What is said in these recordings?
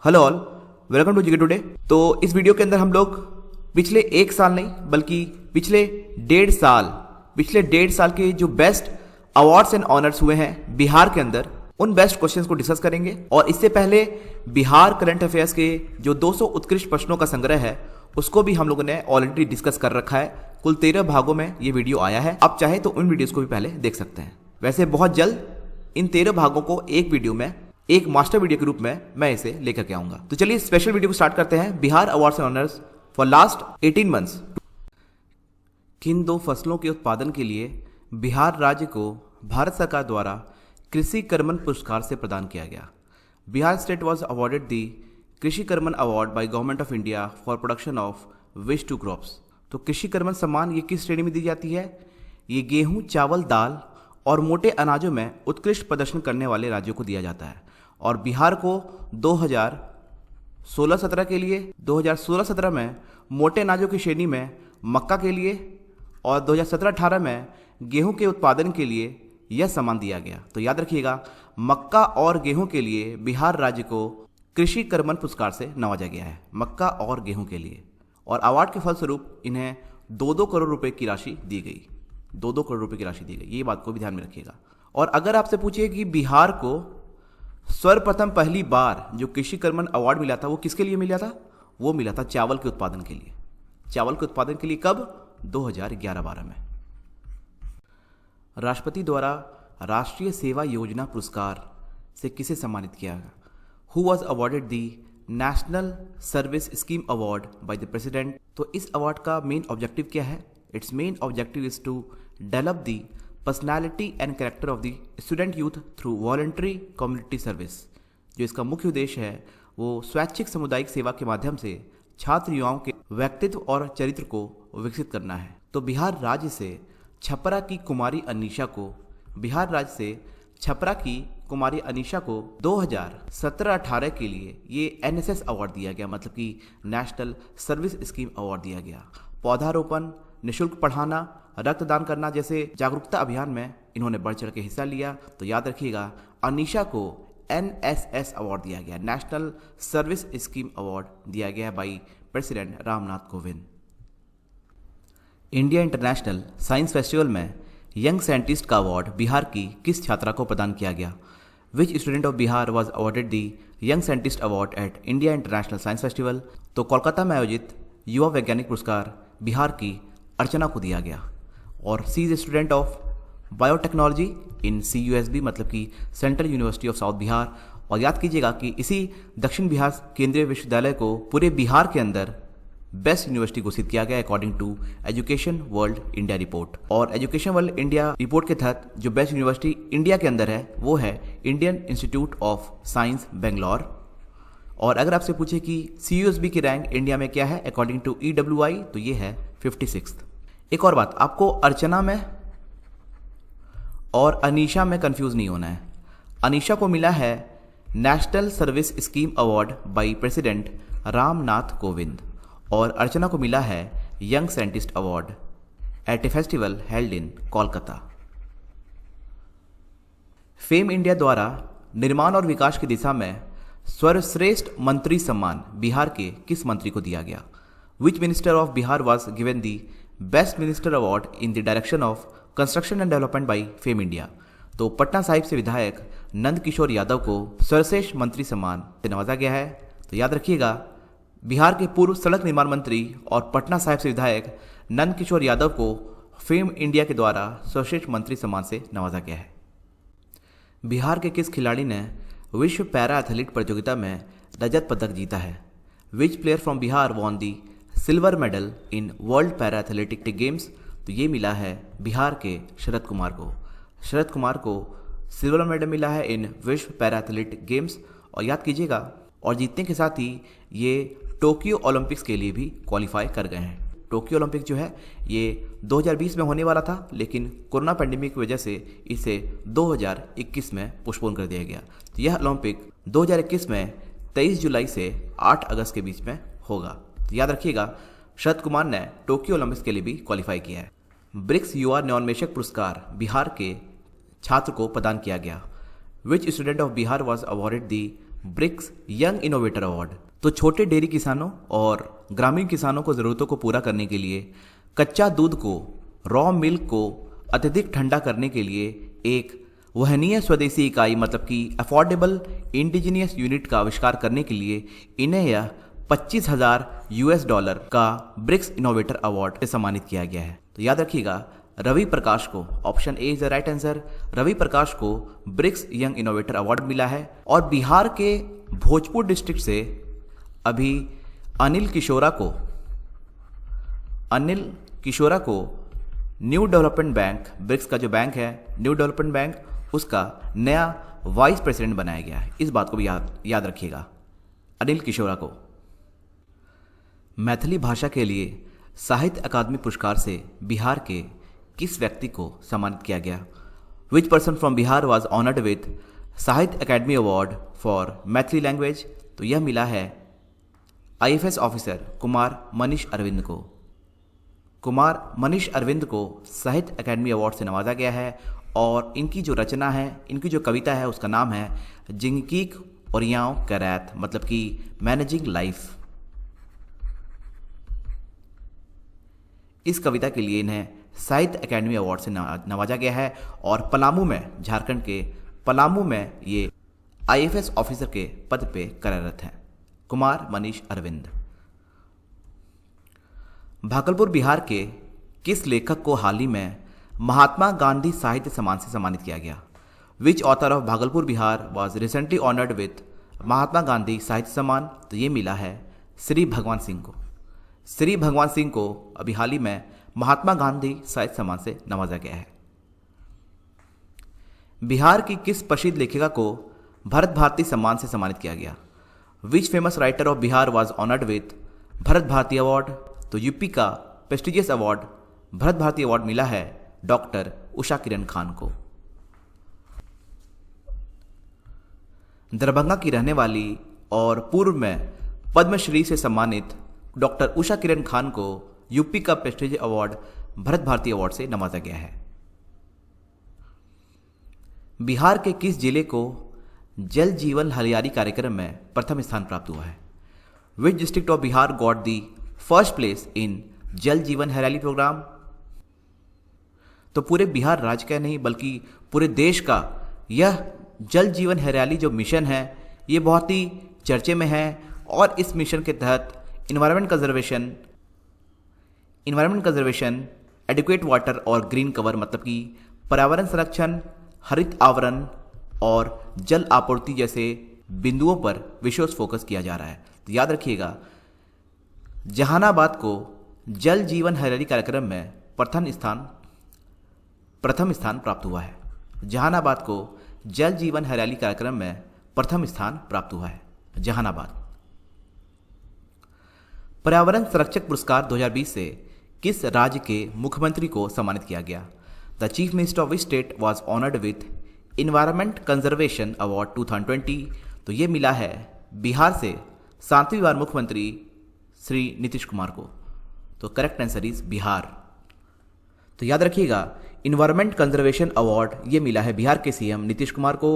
Hello all, welcome to GK today. तो इस video के अंदर हम लोग पिछले एक साल नहीं बल्कि पिछले डेढ़ साल के जो बेस्ट अवार्ड्स एंड ऑनर्स हुए हैं बिहार के अंदर, उन बेस्ट क्वेश्चंस को डिस्कस करेंगे। और इससे पहले बिहार करंट अफेयर्स के जो 200 उत्कृष्ट प्रश्नों का संग्रह है उसको भी हम लोगों ने ऑलरेडी डिस्कस कर रखा है। कुल 13 भागों में ये वीडियो आया है। आप चाहे तो उन वीडियोस को भी पहले देख सकते हैं। वैसे बहुत जल्द इन 13 भागों को एक वीडियो में, एक मास्टर वीडियो के रूप में मैं इसे लेकर के आऊंगा। तो चलिए स्पेशल वीडियो को स्टार्ट करते हैं। Bihar awards and honours for last 18 months. किन दो फसलों के उत्पादन के लिए बिहार राज्य को भारत सरकार द्वारा कृषि कर्मण पुरस्कार से प्रदान किया गया? Bihar state was awarded the Krishi Karman award by government of India for production of which two crops. तो कृषि कर्मण सम्मान ये किस श्रेणी में दी जाती है? ये गेहूं, चावल, दाल और मोटे अनाजों में उत्कृष्ट प्रदर्शन करने वाले राज्यों को दिया जाता है। और बिहार को 2016-17 के लिए 2016-17 में मोटे अनाजों की श्रेणी में मक्का के लिए और 2017-18 में गेहूं के उत्पादन के लिए यह सम्मान दिया गया। तो याद रखिएगा, मक्का और गेहूं के लिए बिहार राज्य को कृषि कर्मण पुरस्कार से नवाजा गया है, मक्का और गेहूं के लिए। और अवार्ड के फलस्वरूप इन्हें 2-2 करोड़ रुपए की राशि दी गई, 2-2 करोड़ रुपए की राशि दी गई। ये बात को भी ध्यान में रखिएगा। और अगर आपसे पूछिए कि बिहार को सर्वप्रथम पहली बार जो कृषि कर्मण अवार्ड मिला था वो किसके लिए मिला था? वो मिला था चावल के उत्पादन के लिए। चावल के उत्पादन के लिए कब? 2011-12 में। राष्ट्रपति द्वारा राष्ट्रीय सेवा योजना पुरस्कार से किसे सम्मानित किया गया? Who was awarded the national service scheme award by the president. तो इस अवार्ड का मेन ऑब्जेक्टिव क्या है? Its main objective is to develop the personality and character of the student youth through voluntary community service. जो इसका मुख्य उद्देश्य है वो स्वैच्छिक सामुदायिक सेवा के माध्यम से छात्र युवाओं के व्यक्तित्व और चरित्र को विकसित करना है। तो बिहार राज्य से छपरा की कुमारी अनीशा को 2017-18 के लिए ये एनएसएस अवार्ड दिया गया, मतलब कि नेशनल सर्विस स्कीम अवार्ड दिया गया। पौधारोपण, निःशुल्क पढ़ाना, रक्तदान करना जैसे जागरूकता अभियान में इन्होंने बढ़ चढ़ के हिस्सा लिया। तो याद रखिएगा, अनीशा को एनएसएस अवार्ड दिया गया, नेशनल सर्विस स्कीम अवार्ड दिया गया by president Ramnath Kovind. India international science festival में यंग साइंटिस्ट का अवार्ड बिहार की किस छात्रा को प्रदान किया गया? Which student of Bihar was awarded the young scientist award at India international science festival? तो कोलकाता में आयोजित युवा वैज्ञानिक पुरस्कार बिहार की अर्चना को दिया गया। और she is student of biotechnology in CUSB, मतलब कि central university of south Bihar. और याद कीजिएगा कि इसी दक्षिण बिहार केंद्रीय विश्वविद्यालय को पूरे बिहार के अंदर बेस्ट यूनिवर्सिटी घोषित किया गया according to education world India report. और एजुकेशन वर्ल्ड इंडिया रिपोर्ट के तहत जो बेस्ट यूनिवर्सिटी इंडिया के अंदर है वो है Indian institute of science Bangalore. और अगर आपसे पूछे कि CUSB की रैंक इंडिया में क्या है अकॉर्डिंग टू EWI, तो ये है 56। एक और बात, आपको अर्चना में और अनीशा में कंफ्यूज नहीं होना है। अनीशा को मिला है national service scheme award by president Ramnath Kovind और अर्चना को मिला है young scientist award eight A festival held in Kolkata. Fame India द्वारा निर्माण और विकास की दिशा में सर्वश्रेष्ठ मंत्री सम्मान बिहार के किस मंत्री को दिया गया? Which minister of Bihar was given the best minister award in the direction of construction and development by fame India? तो पटना साहिब से विधायक नंद किशोर यादव को सर्वश्रेष्ठ मंत्री सम्मान से नवाजा गया है। तो याद रखिएगा, बिहार के पूर्व सड़क निर्माण मंत्री और पटना साहिब से विधायक नंद किशोर यादव को फेम इंडिया के द्वारा सर्वश्रेष्ठ मंत्री सम्मान से नवाजा गया है। बिहार के किस खिलाड़ी ने विश्व पैरा एथलीट प्रतियोगिता में रजत पदक जीता है? विच player from Bihar won the silver medal in world para athletic games? तो ये मिला है बिहार के शरद कुमार को। शरद कुमार को सिल्वर मेडल मिला है इन विश्व पैरा एथलेटिक गेम्स। और याद कीजिएगा, और जीतने के साथ ही ये टोक्यो ओलंपिक्स के लिए भी क्वालिफाई कर गए हैं। टोक्यो ओलंपिक जो है ये 2020 में होने वाला था, लेकिन कोरोना पैंडेमिक की वजह से इसे 2021 में पोस्टपोन कर दिया गया। तो यह ओलंपिक 2021 में 23 जुलाई से 8 अगस्त के बीच में होगा। तो याद रखिएगा, शरद कुमार ने टोक्यो ओलंपिक्स के लिए भी क्वालिफाई किया है। ब्रिक्स युवा नवोन्मेषक पुरस्कार बिहार के छात्र को प्रदान किया गया। Which student of Bihar was awarded the BRICS young innovator award. तो छोटे डेयरी किसानों और ग्रामीण किसानों को ज़रूरतों को पूरा करने के लिए कच्चा दूध को, रॉ मिल्क को अत्यधिक ठंडा करने के लिए एक वहनीय स्वदेशी इकाई मतलब कि अफोर्डेबल इंडिजीनियस यूनिट का आविष्कार करने के लिए इन्हें यह $25,000 का ब्रिक्स इनोवेटर अवार्ड से सम्मानित किया गया है। तो याद रखिएगा, रवि प्रकाश को, option A is the right answer, Ravi Prakash को ब्रिक्स यंग इनोवेटर अवार्ड मिला है। और बिहार के भोजपुर डिस्ट्रिक्ट से अभी अनिल किशोरा को न्यू डेवलपमेंट बैंक, ब्रिक्स का जो बैंक है न्यू डेवलपमेंट बैंक, उसका नया वाइस प्रेसिडेंट बनाया गया है। इस बात को भी याद रखिएगा, अनिल किशोरा को। मैथिली भाषा के लिए साहित्य अकादमी पुरस्कार से बिहार के किस व्यक्ति को सम्मानित किया गया? Which person from Bihar was honoured with साहित्य अकादमी अवार्ड फॉर मैथिली लैंग्वेज? तो यह मिला है IAS ऑफिसर कुमार मनीष अरविंद को। कुमार मनीष अरविंद को साहित्य अकादमी अवार्ड से नवाजा गया है और इनकी जो रचना है, इनकी जो कविता है, उसका नाम है जिंगकीक ओरियाओं करैत, मतलब कि मैनेजिंग लाइफ। इस कविता के लिए इन्हें साहित्य अकादमी अवार्ड से नवाजा गया है और पलामू में, झारखंड के पलामू में ये IAS ऑफिसर के पद पे कार्यरत हैं, कुमार मनीष अरविंद। भागलपुर बिहार के किस लेखक को हाल ही में महात्मा गांधी साहित्य सम्मान से सम्मानित किया गया? Which author of Bhagalpur Bihar was recently honoured with Mahatma Gandhi Sahitya Samman? तो ये मिला है श्री भगवान सिंह को। श्री भगवान सिंह को अभी हाल ही में महात्मा गांधी साहित्य सम्मान से नवाजा गया है। बिहार की किस प्रसिद्ध लेखिका को भरत भारती सम्मान से सम्मानित किया गया? Which famous writer of Bihar was honoured with Bharat Bharati award? तो यूपी का prestigious award Bharat Bharati award मिला है डॉक्टर उषा किरण खान को। दरभंगा की रहने वाली और पूर्व में पद्मश्री से सम्मानित डॉक्टर उषा किरण खान को यूपी का prestigious award Bharat Bharati award से नवाजा गया है। बिहार के किस जिले को जल जीवन हरियाली कार्यक्रम में प्रथम स्थान प्राप्त हुआ है? Which district of Bihar got the first place in जल जीवन हरियाली प्रोग्राम? तो पूरे बिहार राज्य का नहीं बल्कि पूरे देश का यह जल जीवन हरियाली जो मिशन है ये बहुत ही चर्चे में है और इस मिशन के तहत इन्वायरमेंट कंजर्वेशन, एडिक्वेट वाटर और ग्रीन कवर मतलब कि पर्यावरण संरक्षण, हरित आवरण और जल आपूर्ति जैसे बिंदुओं पर विशेष फोकस किया जा रहा है। तो याद रखिएगा, जहानाबाद को जल जीवन हरियाली कार्यक्रम में प्रथम स्थान प्राप्त हुआ है। जहानाबाद को जल जीवन हरियाली कार्यक्रम में प्रथम स्थान प्राप्त हुआ है, जहानाबाद। पर्यावरण संरक्षक पुरस्कार 2020 से किस राज्य के मुख्यमंत्री को सम्मानित किया गया? The chief minister of which state was honoured with environment conservation award 2020? तो ये मिला है बिहार से 7वीं बार मुख्यमंत्री श्री नीतीश कुमार को। तो करेक्ट आंसर इज बिहार। तो याद रखिएगा, इन्वायरमेंट कंजर्वेशन अवार्ड ये मिला है बिहार के CM नीतीश कुमार को।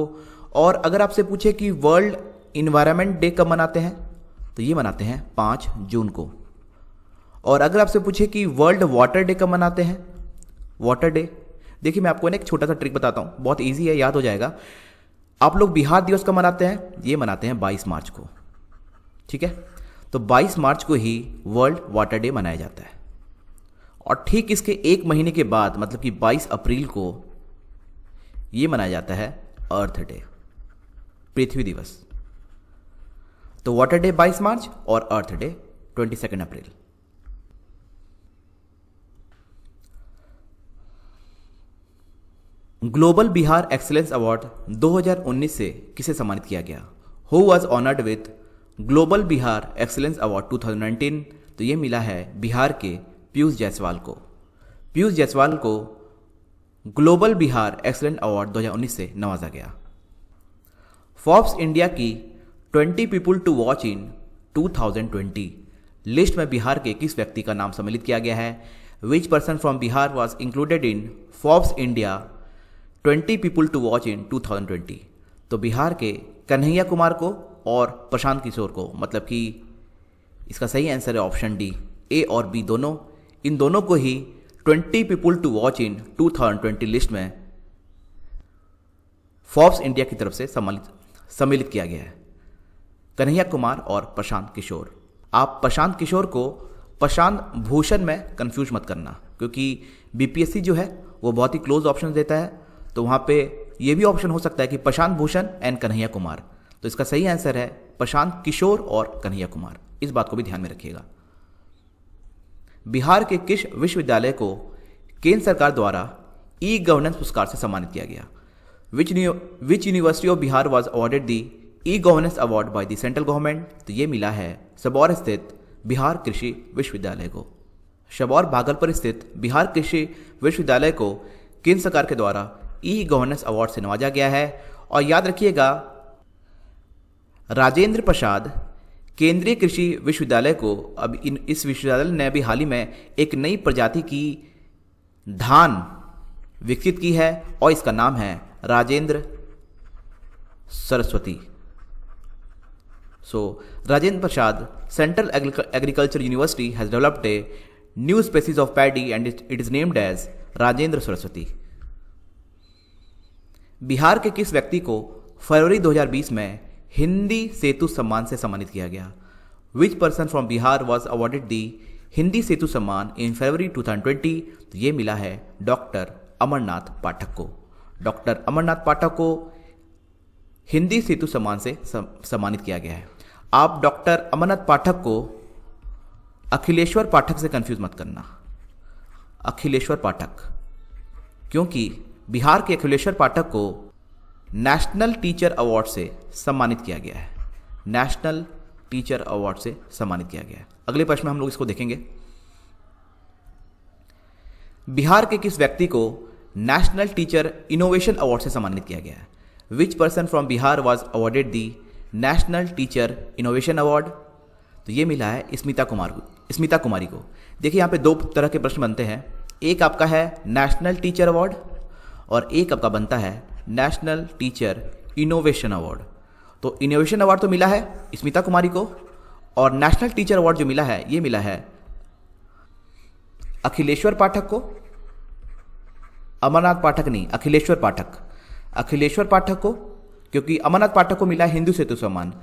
और अगर आपसे पूछे कि वर्ल्ड इन्वायरमेंट डे कब मनाते हैं, तो ये मनाते हैं 5 जून को। और अगर आपसे पूछे कि वर्ल्ड वाटर डे कब मनाते हैं, वाटर डे, देखिए मैं आपको एक छोटा सा ट्रिक बताता हूँ, बहुत इजी है, याद हो जाएगा। आप लोग बिहार दिवस कब मनाते हैं? ये मनाते हैं 22 मार्च को, ठीक है। तो 22 मार्च को ही वर्ल्ड वाटर डे मनाया जाता है। और ठीक इसके एक महीने के बाद मतलब कि 22 अप्रैल को ये मनाया जाता है अर्थ डे, पृथ्वी दिवस। तो वाटर डे 22 मार्च और अर्थ डे 22 अप्रैल। ग्लोबल बिहार एक्सीलेंस अवार्ड 2019 से किसे सम्मानित किया गया? Who was honoured with global Bihar excellence award 2019? तो ये मिला है बिहार के पीयूष जायसवाल को। पीयूष जायसवाल को ग्लोबल बिहार एक्सीलेंस अवार्ड 2019 से नवाजा गया। फोर्ब्स इंडिया की 20 people to watch in 2020 list में बिहार के किस व्यक्ति का नाम सम्मिलित किया गया है? Which person from Bihar was included in Forbes India 20 people to watch in 2020? तो बिहार के कन्हैया कुमार को और प्रशांत किशोर को, मतलब कि इसका सही आंसर है ऑप्शन डी, ए और बी दोनों। इन दोनों को ही 20 people to watch in 2020 list में फोर्ब्स इंडिया की तरफ से सम्मिलित किया गया है। कन्हैया कुमार और प्रशांत किशोर। आप प्रशांत किशोर को प्रशांत भूषण में कंफ्यूज मत करना, क्योंकि बीपीएससी जो है वो बहुत ही क्लोज ऑप्शन देता है, तो वहाँ पे ये भी ऑप्शन हो सकता है कि प्रशांत भूषण एंड कन्हैया कुमार। तो इसका सही आंसर है प्रशांत किशोर और कन्हैया कुमार। इस बात को भी ध्यान में रखिएगा। बिहार के किस विश्वविद्यालय को केंद्र सरकार द्वारा ई गवर्नेंस पुरस्कार से सम्मानित किया गया? Which university of Bihar was awarded the e governance award by the central government? तो ये मिला है सबौर स्थित बिहार कृषि विश्वविद्यालय को। सबौर भागलपुर स्थित बिहार कृषि विश्वविद्यालय को केंद्र सरकार के द्वारा ई गवर्नेंस अवार्ड से नवाजा गया है। और याद रखिएगा, राजेंद्र प्रसाद केंद्रीय कृषि विश्वविद्यालय को अब इस विश्वविद्यालय ने अभी हाल ही में एक नई प्रजाति की धान विकसित की है और इसका नाम है Rajendra Saraswati. Rajendra Prasad Central Agriculture University has developed a new species of paddy and it is named as Rajendra Saraswati. Bihar के किस व्यक्ति को फरवरी 2020 में हिंदी सेतु सम्मान से सम्मानित किया गया? Which person from Bihar was awarded the Hindi सेतु सम्मान in February 2020? तो ये मिला है डॉक्टर अमरनाथ पाठक को। डॉक्टर अमरनाथ पाठक को हिंदी सेतु सम्मान से सम्मानित किया गया है। आप डॉक्टर अमरनाथ पाठक को अखिलेश्वर पाठक से कंफ्यूज मत करना। अखिलेश्वर पाठक, क्योंकि बिहार के अखिलेश्वर पाठक को नेशनल टीचर अवार्ड से सम्मानित किया गया है। नेशनल टीचर अवार्ड से सम्मानित किया गया है। अगले प्रश्न में हम लोग इसको देखेंगे। बिहार के किस व्यक्ति को नेशनल टीचर इनोवेशन अवार्ड से सम्मानित किया गया है? Which person from Bihar was awarded the national teacher innovation award? तो ये मिला है स्मिता कुमारी को। देखिए, यहाँ पे दो तरह के प्रश्न बनते हैं। एक आपका है नेशनल टीचर अवार्ड और एक आपका बनता है नेशनल टीचर इनोवेशन अवार्ड। तो इनोवेशन अवार्ड तो मिला है स्मिता कुमारी को और नेशनल टीचर अवार्ड जो मिला है ये मिला है अखिलेश्वर पाठक को। अमरनाथ पाठक नहीं, अखिलेश्वर पाठक को, क्योंकि अमरनाथ पाठक को मिला है हिंदू सेतु सम्मान,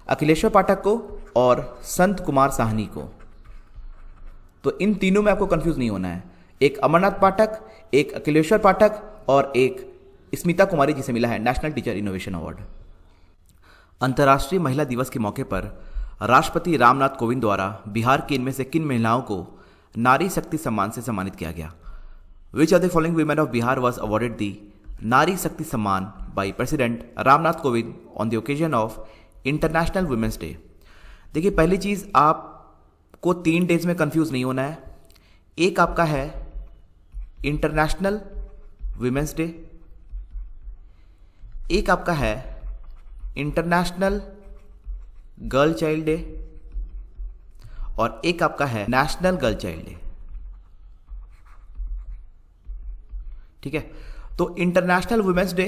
अखिलेश्वर पाठक को और संत कुमार साहनी को। तो इन तीनों में आपको कंफ्यूज नहीं होना है। एक अमरनाथ पाठक, एक अखिलेश्वर पाठक और एक स्मिता कुमारी जिसे मिला है नेशनल टीचर इनोवेशन अवार्ड। अंतर्राष्ट्रीय महिला दिवस के मौके पर राष्ट्रपति रामनाथ कोविंद द्वारा बिहार की इनमें से किन महिलाओं को नारी शक्ति सम्मान से सम्मानित किया गया? Which of the following women of Bihar was awarded the Nari Shakti Samman by president Ramnath Kovind on the occasion of international women's day? देखिए, पहली चीज़ आपको 3 डेज में कंफ्यूज नहीं होना है। एक आपका है इंटरनेशनल वुमेन्स डे, एक आपका है इंटरनेशनल गर्ल चाइल्ड डे और एक आपका है नेशनल गर्ल चाइल्ड डे। ठीक है, तो इंटरनेशनल वुमेन्स डे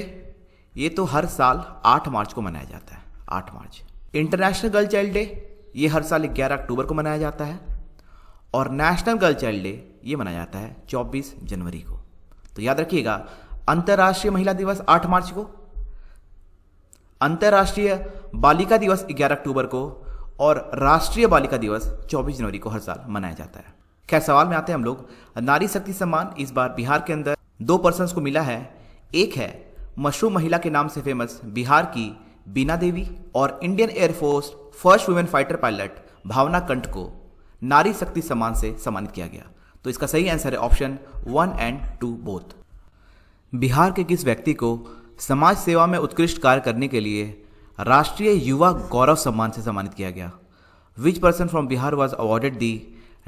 ये तो हर साल 8 मार्च को मनाया जाता है। 8 मार्च। इंटरनेशनल गर्ल चाइल्ड डे ये हर साल 11 अक्टूबर को मनाया जाता है और नेशनल गर्ल चाइल्ड डे ये मनाया जाता है 24 जनवरी को। तो याद रखिएगा, अंतर्राष्ट्रीय महिला दिवस 8 मार्च को, अंतर्राष्ट्रीय बालिका दिवस 11 अक्टूबर को और राष्ट्रीय बालिका दिवस 24 जनवरी को हर साल मनाया जाता है। खैर, सवाल में आते हैं हम लोग। नारी शक्ति सम्मान इस बार बिहार के अंदर 2 पर्सन्स को मिला है। एक है मशरूम महिला के नाम से फेमस बिहार की बीना देवी और Indian air force first women fighter pilot Bhawana Kanth को नारी शक्ति सम्मान से सम्मानित किया गया। तो इसका सही आंसर है ऑप्शन 1 एंड 2 बोथ। बिहार के किस व्यक्ति को समाज सेवा में उत्कृष्ट कार्य करने के लिए राष्ट्रीय युवा गौरव सम्मान से सम्मानित किया गया? Which person from Bihar was awarded the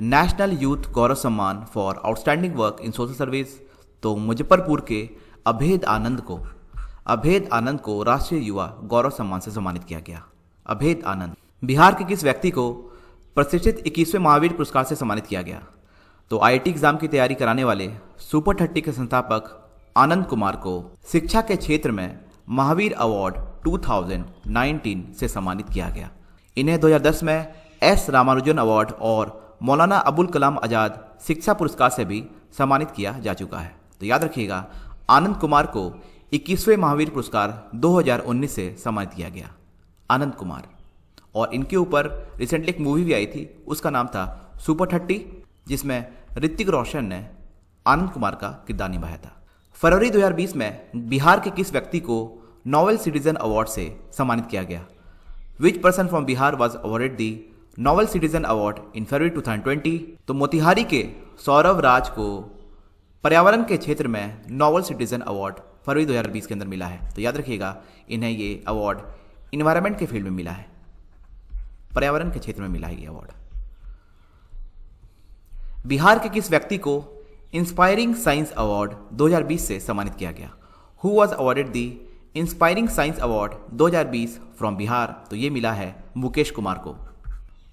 national youth Gaurav Samman for outstanding work in social service? तो मुजफ्फरपुर के अभेद आनंद को राष्ट्रीय युवा गौरव सम्मान से सम्मानित किया गया। अभेद आनंद। बिहार के किस व्यक्ति को प्रतिष्ठित 21वें महावीर पुरस्कार से सम्मानित किया गया? तो आईआईटी एग्जाम की तैयारी कराने वाले सुपर 30 के संस्थापक आनंद कुमार को शिक्षा के क्षेत्र में महावीर अवार्ड 2019 से सम्मानित किया गया। इन्हें 2010 में एस रामानुजन अवार्ड और मौलाना अबुल कलाम आज़ाद शिक्षा पुरस्कार से भी सम्मानित किया जा चुका है। तो याद रखिएगा, आनंद कुमार को 21वें महावीर पुरस्कार 2019 से सम्मानित किया गया। आनंद कुमार, और इनके ऊपर रिसेंटली एक मूवी भी आई थी, उसका नाम था सुपर 30, जिसमें ऋतिक रोशन ने आनंद कुमार का किरदार निभाया था। फरवरी 2020 में बिहार के किस व्यक्ति को नोबेल सिटीजन अवार्ड से सम्मानित किया गया? Which person from Bihar was awarded the Nobel citizen award in February 2020? तो मोतिहारी के सौरभ राज को पर्यावरण के क्षेत्र में नोबेल सिटीजन अवार्ड फरवरी 2020 के अंदर मिला है। तो याद रखिएगा, इन्हें ये अवार्ड इन्वायरमेंट के फील्ड में मिला है, पर्यावरण के क्षेत्र में मिला है ये अवार्ड। बिहार के किस व्यक्ति को इंस्पायरिंग साइंस अवार्ड 2020 से सम्मानित किया गया? Who was awarded the inspiring science award 2020 from Bihar? तो ये मिला है मुकेश कुमार को।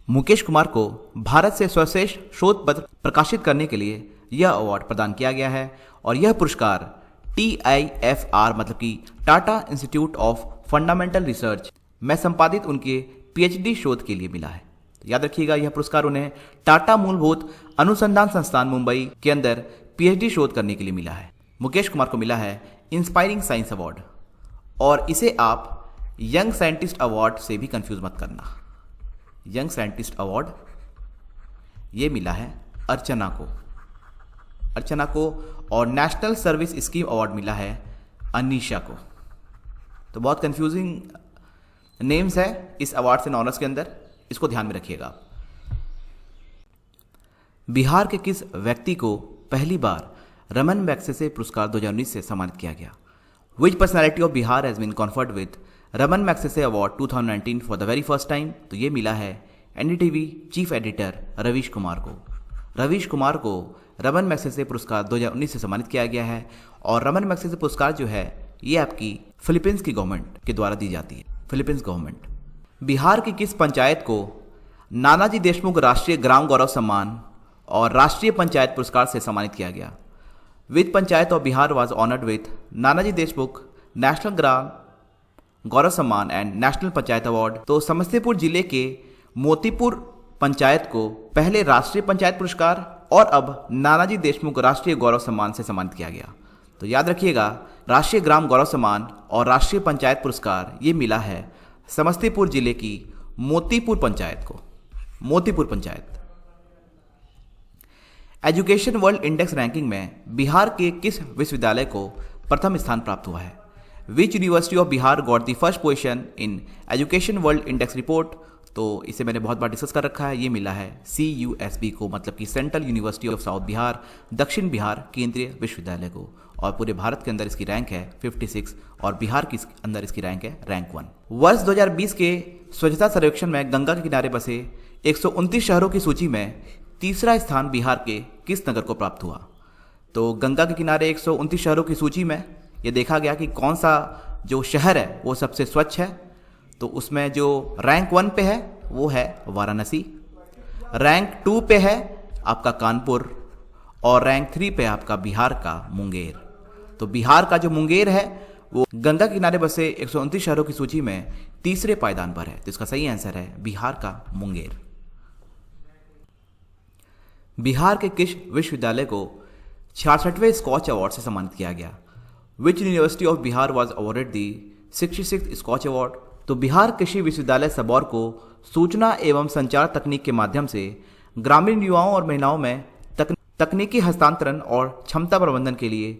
मुकेश कुमार को भारत से सर्वश्रेष्ठ शोध पत्र प्रकाशित करने के लिए यह अवार्ड प्रदान किया गया है, और यह पुरस्कार TIFR मतलब कि Tata institute of fundamental research में संपादित उनके PhD शोध के लिए मिला है। याद रखिएगा, यह पुरस्कार उन्हें टाटा मूलभूत अनुसंधान संस्थान मुंबई के अंदर PhD शोध करने के लिए मिला है। मुकेश कुमार को मिला है इंस्पायरिंग साइंस अवार्ड, और इसे आप यंग साइंटिस्ट अवार्ड से भी कंफ्यूज मत करना। यंग साइंटिस्ट अवार्ड ये मिला है अर्चना को, और नेशनल सर्विस स्कीम अवार्ड मिला है अनीशा को। तो बहुत कंफ्यूजिंग नेम्स है इस अवार्ड से ऑनर्स के अंदर, इसको ध्यान में रखिएगा। बिहार के किस व्यक्ति को पहली बार रमन मैग्सेसे पुरस्कार 2019 से सम्मानित किया गया? Which personality of Bihar has been conferred with Ramon Magsaysay award 2019 for the very first time? तो ये मिला है NDTV chief editor Ravish Kumar को। रवीश कुमार को रमन मैग्सेसे पुरस्कार 2019 से सम्मानित किया गया है, और रमन मैग्सेसे पुरस्कार जो है ये आपकी फिलीपींस की गवर्नमेंट के द्वारा दी जाती है, फिलीपींस गवर्नमेंट। बिहार की किस पंचायत को नानाजी देशमुख राष्ट्रीय ग्राम गौरव सम्मान और राष्ट्रीय पंचायत पुरस्कार से सम्मानित किया गया? Which panchayat of Bihar was honoured with Nanaji Deshmukh national Gram Gaurav Samman and national panchayat award? तो समस्तीपुर जिले के मोतीपुर पंचायत को पहले राष्ट्रीय पंचायत पुरस्कार और अब नानाजी देशमुख राष्ट्रीय गौरव सम्मान से सम्मानित किया गया। तो याद रखिएगा, राष्ट्रीय ग्राम गौरव सम्मान और राष्ट्रीय पंचायत पुरस्कार ये मिला है समस्तीपुर जिले की मोतीपुर पंचायत को। Motipur panchayat. Education world index ranking में बिहार के किस विश्वविद्यालय को प्रथम स्थान प्राप्त हुआ है? विच university of Bihar got the first position in education world index report? तो इसे मैंने बहुत बार डिस्कस कर रखा है, ये मिला है CUSB को, मतलब कि central university of south Bihar, दक्षिण बिहार केंद्रीय विश्वविद्यालय को। और पूरे भारत के अंदर इसकी रैंक है 56, और बिहार के अंदर इसकी रैंक है रैंक 1। वर्ष 2020 के स्वच्छता सर्वेक्षण में गंगा के किनारे बसे 129 शहरों की सूची में तीसरा स्थान बिहार के किस नगर को प्राप्त हुआ? तो गंगा के किनारे 129 शहरों की सूची में ये देखा गया कि कौन सा जो शहर है वो सबसे स्वच्छ है। तो उसमें जो रैंक 1 पे है वो है वाराणसी, रैंक 2 पे है आपका कानपुर, और रैंक 3 पे आपका बिहार का मुंगेर। तो बिहार का जो मुंगेर है वो गंगा किनारे बसे 129 शहरों की सूची में तीसरे पायदान पर है। तो इसका सही आंसर है बिहार का मुंगेर। बिहार के किस विश्वविद्यालय को 66वें स्कॉच अवार्ड से सम्मानित किया गया? Which university of Bihar was awarded the 66th Skoch award? तो बिहार कृषि विश्वविद्यालय सबौर को सूचना एवं संचार तकनीक के माध्यम से ग्रामीण युवाओं और महिलाओं में तकनीकी हस्तांतरण और क्षमता प्रबंधन के लिए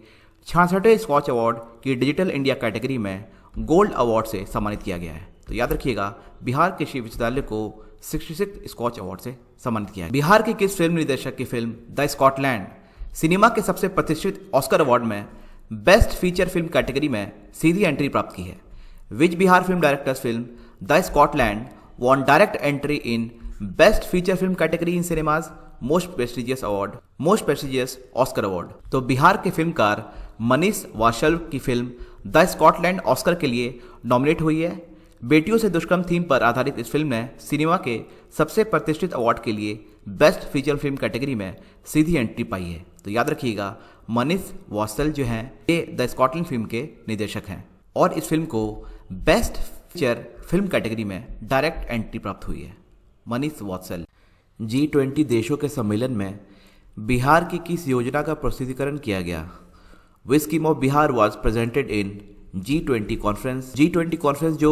66वें स्कॉच अवार्ड की डिजिटल इंडिया कैटेगरी में गोल्ड अवार्ड से सम्मानित किया गया है। तो याद रखिएगा, बिहार कृषि विश्वविद्यालय को 66th स्कॉच अवार्ड से सम्मानित किया है। बिहार के किस फिल्म निर्देशक की फिल्म द स्कॉटलैंड सिनेमा के सबसे प्रतिष्ठित ऑस्कर अवार्ड में बेस्ट फीचर फिल्म कैटेगरी में सीधी एंट्री प्राप्त की है? Which Bihar film directors film the Scotland won direct entry in best feature film category in cinema's most prestigious Oscar award? तो बिहार के फिल्मकार मनीष वाशल्व की फिल्म द स्कॉटलैंड ऑस्कर के लिए नॉमिनेट हुई है। बेटियों से दुष्कर्म थीम पर आधारित इस फिल्म ने सिनेमा के सबसे प्रतिष्ठित अवार्ड के लिए बेस्ट फीचर फिल्म कैटेगरी में सीधी एंट्री पाई है। तो याद रखिएगा, मनीष वाशल्व जो हैं ये द स्कॉटलैंड फिल्म के निर्देशक हैं, और इस फिल्म को बेस्ट फीचर फिल्म कैटेगरी में डायरेक्ट एंट्री प्राप्त हुई है। मनीष वात्सल। G20 देशों के सम्मेलन में बिहार की किस योजना का प्रस्तुतिकरण किया गया? विच scheme of Bihar was presented in G20 conference? G20 conference जो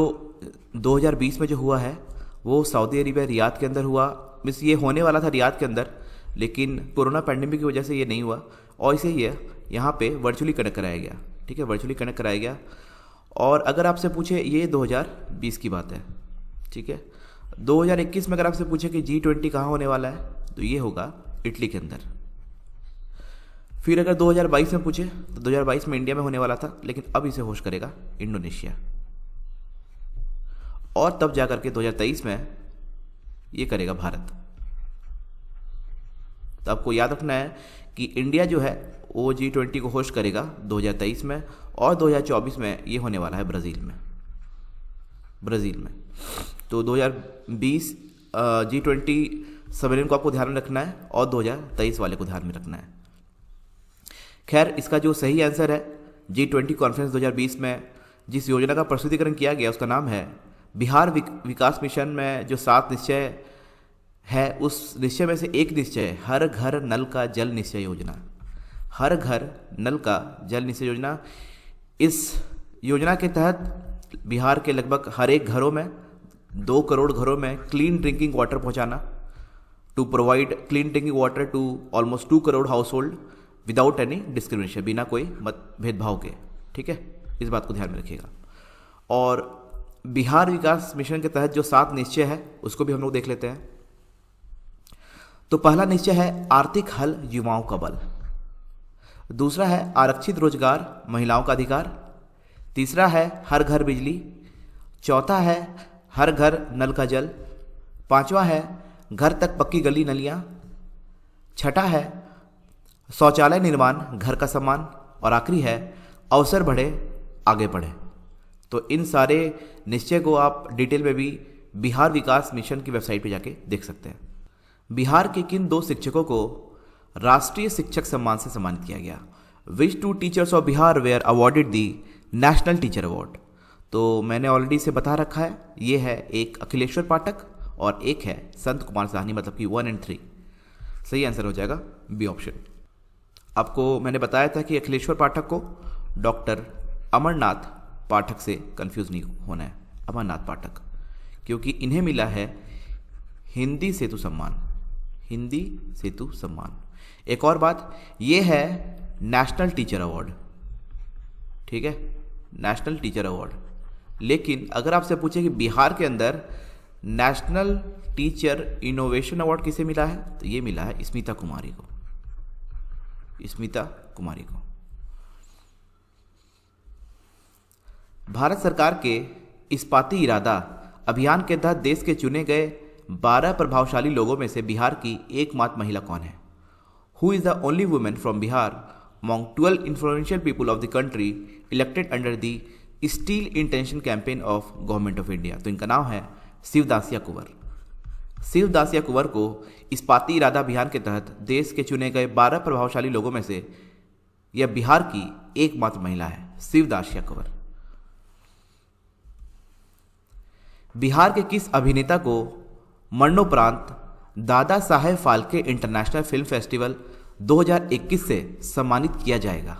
2020 में जो हुआ है वो सऊदी अरेबिया रियाद के अंदर हुआ। मिस ये होने वाला था रियाद के अंदर, लेकिन कोरोना पैंडेमिक की वजह से ये नहीं हुआ और इसे ही है यहाँ पे वर्चुअली कनेक्ट कराया गया। ठीक है, वर्चुअली कनेक्ट कराया गया। और अगर आपसे पूछे, ये 2020 की बात है, ठीक है, 2021 में अगर आपसे पूछे कि G20 कहाँ होने वाला है तो ये होगा इटली के अंदर। फिर अगर 2022 में पूछे तो 2022 में इंडिया में होने वाला था, लेकिन अब इसे होस्ट करेगा इंडोनेशिया। और तब जाकर के 2023 में ये करेगा भारत। तो आपको याद रखना है कि इंडिया जो है वो G20 को होस्ट करेगा 2023 में, और 2024 में ये होने वाला है ब्राज़ील में। तो 2020 G20 सम्मेलन को आपको ध्यान में रखना है और 2023 वाले को ध्यान में रखना है। खैर, इसका जो सही आंसर है, G20 कॉन्फ्रेंस 2020 में जिस योजना का प्रस्तुतिकरण किया गया उसका नाम है बिहार विकास मिशन में जो 7 निश्चय है, उस निश्चय में से एक निश्चय हर घर नल का जल निश्चय योजना। हर घर नल का जल निश्चय योजना। इस योजना के तहत बिहार के लगभग हर एक घरों में 2 करोड़ घरों में क्लीन ड्रिंकिंग वाटर पहुंचाना, to provide clean drinking water to almost 2 crore household without any discrimination, बिना कोई भेदभाव के। ठीक है, इस बात को ध्यान में रखिएगा। और बिहार विकास मिशन के तहत जो 7 निश्चय है उसको भी हम लोग देख लेते हैं। तो पहला निश्चय है आर्थिक हल युवाओं का बल। दूसरा है आरक्षित रोजगार महिलाओं का अधिकार। तीसरा है हर घर बिजली। चौथा है हर घर नल का जल। पांचवा है घर तक पक्की गली नलियां। छठा है शौचालय निर्माण घर का सम्मान। और आखिरी है अवसर बढ़े आगे बढ़े। तो इन सारे निश्चय को आप डिटेल में भी बिहार विकास मिशन की वेबसाइट पे जाके देख सकते हैं। बिहार के किन 2 शिक्षकों को राष्ट्रीय शिक्षक सम्मान से सम्मानित किया गया? Which 2 teachers of Bihar were awarded the national teacher award? तो मैंने ऑलरेडी इसे बता रखा है, ये है एक अखिलेश्वर पाठक और एक है संत कुमार साहनी, मतलब कि 1 और 3। सही आंसर हो जाएगा बी ऑप्शन। आपको मैंने बताया था कि अखिलेश्वर पाठक को डॉक्टर अमरनाथ पाठक से कंफ्यूज नहीं होना है, अमरनाथ पाठक, क्योंकि इन्हें मिला है हिंदी सेतु सम्मान। हिंदी सेतु सम्मान। एक और बात, ये है नेशनल टीचर अवार्ड। ठीक है, नेशनल टीचर अवार्ड। लेकिन अगर आपसे पूछे कि बिहार के अंदर नेशनल टीचर इनोवेशन अवार्ड किसे मिला है, तो ये मिला है स्मिता कुमारी को। स्मिता कुमारी को। भारत सरकार के इस्पाती इरादा अभियान के तहत देश के चुने गए 12 प्रभावशाली लोगों में से बिहार की एकमात्र महिला कौन है? Who is the only women from Bihar among 12 influential people of the country elected under the steel intention campaign of government of India? तो इनका नाम है शिवदासिया कुंवर। शिवदासिया कुंवर को इस्पाती इरादा अभियान के तहत देश के चुने गए 12 प्रभावशाली लोगों में से यह बिहार की एकमात्र महिला है, शिवदासिया कुंवर। बिहार के किस अभिनेता को मरणोपरांत Dada Saheb Phalke international film festival 2021 से सम्मानित किया जाएगा?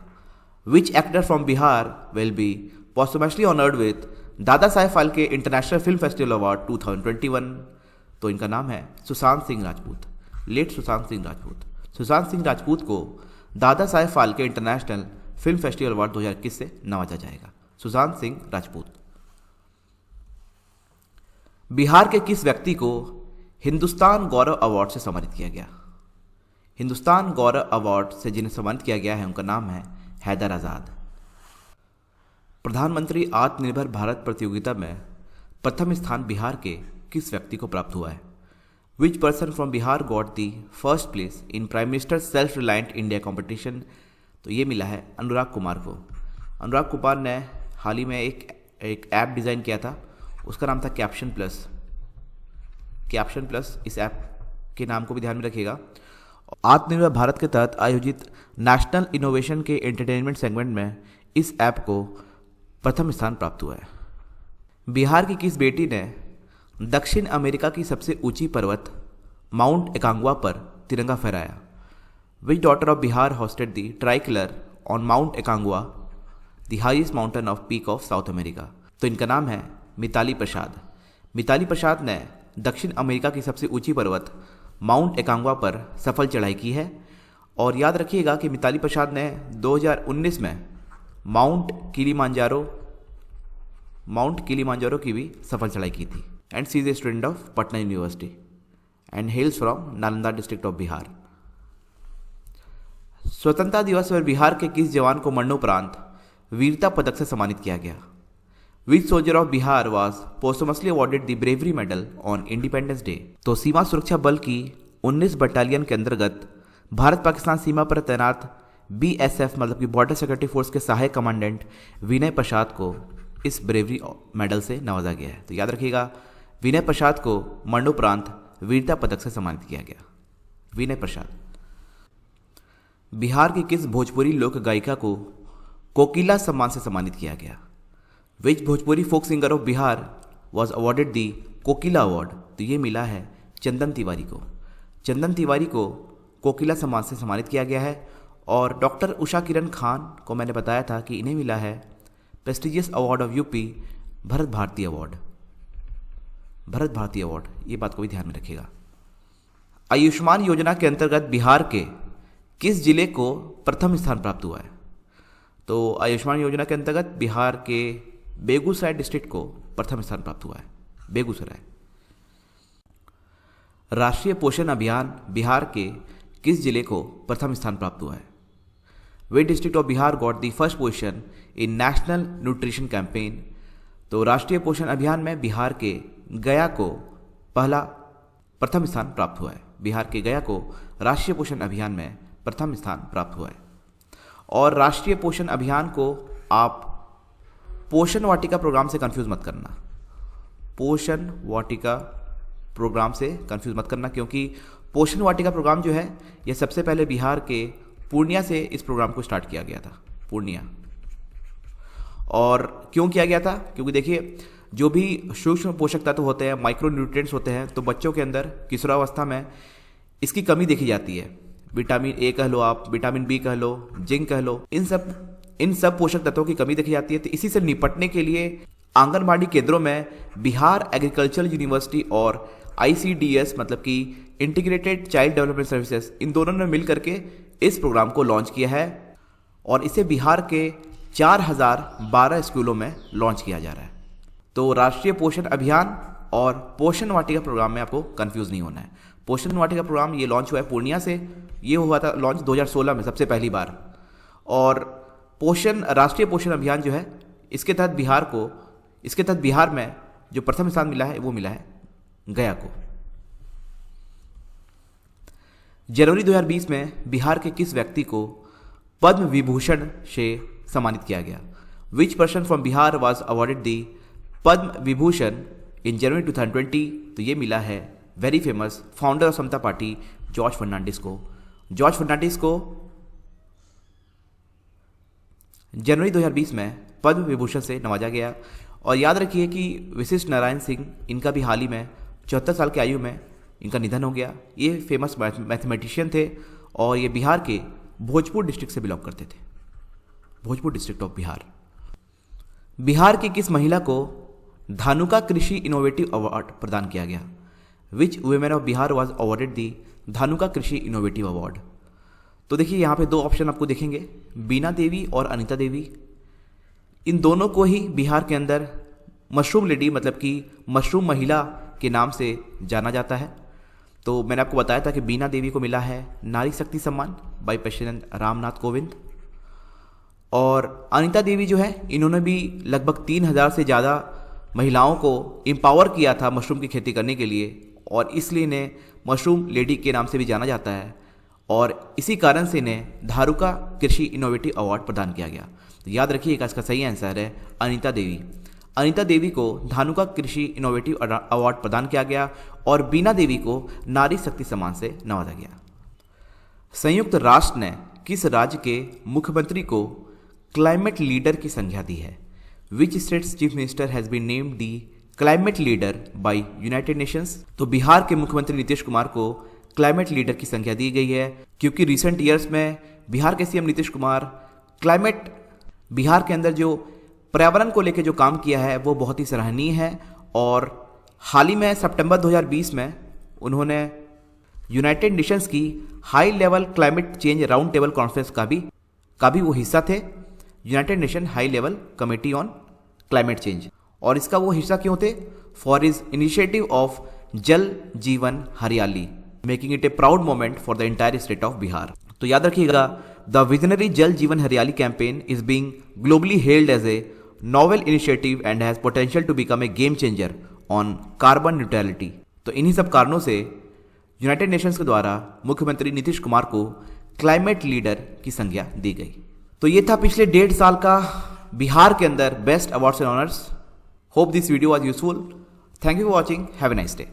Which actor from Bihar will be posthumously honoured with Dada Saheb Phalke international film festival award 2021? तो इनका नाम है सुशांत सिंह राजपूत, लेट सुशांत सिंह राजपूत। सुशांत सिंह राजपूत को Dada Saheb Phalke international film festival award 2021 से नवाजा जाएगा। सुशांत सिंह राजपूत। बिहार के किस व्यक्ति को हिंदुस्तान गौरव अवार्ड से सम्मानित किया गया? हिंदुस्तान गौरव अवार्ड से जिन्हें सम्मानित किया गया है उनका नाम है हैदर आजाद। प्रधानमंत्री आत्मनिर्भर भारत प्रतियोगिता में प्रथम स्थान बिहार के किस व्यक्ति को प्राप्त हुआ है? Which person from Bihar got the first place in prime minister self reliant India competition? तो ये मिला है अनुराग कुमार को। अनुराग कुमार ने हाल ही में एक ऐप डिज़ाइन किया था, उसका नाम था कैप्शन प्लस। कैप्शन प्लस, इस ऐप के नाम को भी ध्यान में रखिएगा। आत्मनिर्भर भारत के तहत आयोजित नेशनल इनोवेशन के एंटरटेनमेंट सेगमेंट में इस ऐप को प्रथम स्थान प्राप्त हुआ है। बिहार की किस बेटी ने दक्षिण अमेरिका की सबसे ऊंची पर्वत माउंट एकांगुआ पर तिरंगा फहराया? Which daughter of Bihar hoisted the tricolour on mount Aconcagua, the highest mountain of peak of south America? तो इनका नाम है मिताली प्रसाद। मिताली प्रसाद ने दक्षिण अमेरिका की सबसे ऊंची पर्वत माउंट एकांगुआ पर सफल चढ़ाई की है। और याद रखिएगा कि मिताली प्रसाद ने 2019 में माउंट किलीमांजारो की भी सफल चढ़ाई की थी। And she is a student of Patna university and hails from Nalanda district of Bihar. स्वतंत्रता दिवस पर बिहार के किस जवान को मरणोपरांत वीरता पदक से सम्मानित किया गया? Which soldier of Bihar was posthumously awarded the bravery medal on independence day? तो सीमा सुरक्षा बल की 19 बटालियन के अंतर्गत भारत पाकिस्तान सीमा पर तैनात BSF मतलब कि बॉर्डर सिक्योरिटी फोर्स के सहायक कमांडेंट विनय प्रसाद को इस ब्रेवरी मेडल से नवाजा गया है। तो याद रखिएगा, विनय प्रसाद को मरणोपरांत वीरता पदक से सम्मानित किया गया। विनय प्रसाद। बिहार की किस भोजपुरी लोक गायिका को कोकिला सम्मान से सम्मानित किया गया? Which Bhojpuri folk singer of Bihar was awarded the Kokila award? तो ये मिला है चंदन तिवारी को। चंदन तिवारी को कोकिला सम्मान से सम्मानित किया गया है। और डॉक्टर उषा किरण खान को मैंने बताया था कि इन्हें मिला है prestigious award of UP Bharat Bharati award. Bharat Bharati award, ये बात को भी ध्यान में रखिएगा। आयुष्मान योजना के अंतर्गत बिहार के किस जिले को प्रथम स्थान प्राप्त हुआ है? तो आयुष्मान योजना के अंतर्गत बिहार के बेगूसराय डिस्ट्रिक्ट को प्रथम स्थान प्राप्त हुआ है। बेगूसराय। राष्ट्रीय पोषण अभियान बिहार के किस जिले को प्रथम स्थान प्राप्त हुआ है? Which district of Bihar got the first position in national nutrition campaign? तो राष्ट्रीय पोषण अभियान में बिहार के गया को प्रथम स्थान प्राप्त हुआ है। बिहार के गया को राष्ट्रीय पोषण अभियान में प्रथम स्थान प्राप्त हुआ है। और राष्ट्रीय पोषण अभियान को आप पोषण वाटिका प्रोग्राम से कंफ्यूज मत करना। पोषण वाटिका प्रोग्राम से कंफ्यूज मत करना, क्योंकि पोषण वाटिका प्रोग्राम जो है यह सबसे पहले बिहार के पूर्णिया से इस प्रोग्राम को स्टार्ट किया गया था। पूर्णिया। और क्यों किया गया था? क्योंकि देखिए, जो भी सूक्ष्म पोषक तत्व होते हैं, माइक्रो न्यूट्रिएंट्स होते हैं, तो बच्चों के अंदर किशोरावस्था में इसकी कमी देखी जाती है। विटामिन ए कह लो आप, विटामिन बी कह लो, जिंक कह लो, इन सब पोषक तत्वों की कमी देखी जाती है। तो इसी से निपटने के लिए आंगनबाड़ी केंद्रों में बिहार एग्रीकल्चरल यूनिवर्सिटी और ICDS मतलब कि इंटीग्रेटेड चाइल्ड डेवलपमेंट सर्विसेज, इन दोनों ने मिल करके इस प्रोग्राम को लॉन्च किया है। और इसे बिहार के 4012 स्कूलों में लॉन्च किया जा रहा है। तो राष्ट्रीय पोषण अभियान और पोषण वाटिका प्रोग्राम में आपको कंफ्यूज नहीं होना है। पोषण वाटिका प्रोग्राम ये लॉन्च हुआ है पूर्णिया से। ये हुआ था लॉन्च 2016 में सबसे पहली बार। और राष्ट्रीय पोषण अभियान जो है, इसके तहत बिहार में जो प्रथम स्थान मिला है वो मिला है गया को। जनवरी 2020 में बिहार के किस व्यक्ति को पद्म विभूषण से सम्मानित किया गया? Which person from Bihar was awarded the Padma Vibhushan in January 2020? तो ये मिला है very famous founder of Samata party George Fernandes को। जॉर्ज फर्नांडिस को जनवरी 2020 में पद्म विभूषण से नवाजा गया। और याद रखिए कि विशिष्ट नारायण सिंह, इनका भी हाल ही में 74 साल की आयु में इनका निधन हो गया। ये फेमस मैथमेटिशियन थे और ये बिहार के भोजपुर डिस्ट्रिक्ट से बिलोंग करते थे। Bhojpur district of Bihar. बिहार की किस महिला को धानुका कृषि इनोवेटिव अवार्ड प्रदान किया गया? Which women of Bihar was awarded the Dhanuka Krishi innovative award? तो देखिए, यहाँ पे दो ऑप्शन आपको दिखेंगे, बीना देवी और अनीता देवी। इन दोनों को ही बिहार के अंदर मशरूम लेडी मतलब कि मशरूम महिला के नाम से जाना जाता है। तो मैंने आपको बताया था कि बीना देवी को मिला है नारी शक्ति सम्मान बाय प्रेसिडेंट रामनाथ कोविंद। और अनीता देवी जो है, इन्होंने भी लगभग 3000 से ज़्यादा महिलाओं को एम्पावर किया था मशरूम की खेती करने के लिए, और इसलिए इन्हें मशरूम लेडी के नाम से भी जाना जाता है। और इसी कारण से इन्हें धारुका कृषि इनोवेटिव अवार्ड प्रदान किया गया। तो याद रखिएगा, इसका सही आंसर है अनीता देवी। अनीता देवी को धानुका कृषि इनोवेटिव अवार्ड प्रदान किया गया और बीना देवी को नारी शक्ति सम्मान से नवाजा गया। संयुक्त राष्ट्र ने किस राज्य के मुख्यमंत्री को क्लाइमेट लीडर की संज्ञा दी है? Which state's chief minister has been named the climate leader by United Nations. तो बिहार के मुख्यमंत्री नीतीश कुमार को क्लाइमेट लीडर की संज्ञा दी गई है, क्योंकि रिसेंट ईयर्स में बिहार के सीएम नीतीश कुमार क्लाइमेट, बिहार के अंदर जो पर्यावरण को लेकर जो काम किया है वो बहुत ही सराहनीय है। और हाल ही में सितंबर 2020 में उन्होंने यूनाइटेड नेशंस की high level climate change round table conference का भी वो हिस्सा थे, United nation high level committee on climate change. और इसका वो हिस्सा क्यों थे? For his initiative of Jal Jeevan Hariyali, making it a proud moment for the entire state of Bihar. तो याद रखिएगा, the visionary Jal Jeevan Hariyali campaign is being globally held as a novel initiative and has potential to become a game changer on carbon neutrality. तो इन्हीं सब कारणों से United Nations के द्वारा मुख्यमंत्री नीतीश कुमार को क्लाइमेट लीडर की संज्ञा दी गई। तो ये था पिछले 1.5 साल का बिहार के अंदर best awards and honours. Hope this video was useful. Thank you for watching. Have a nice day.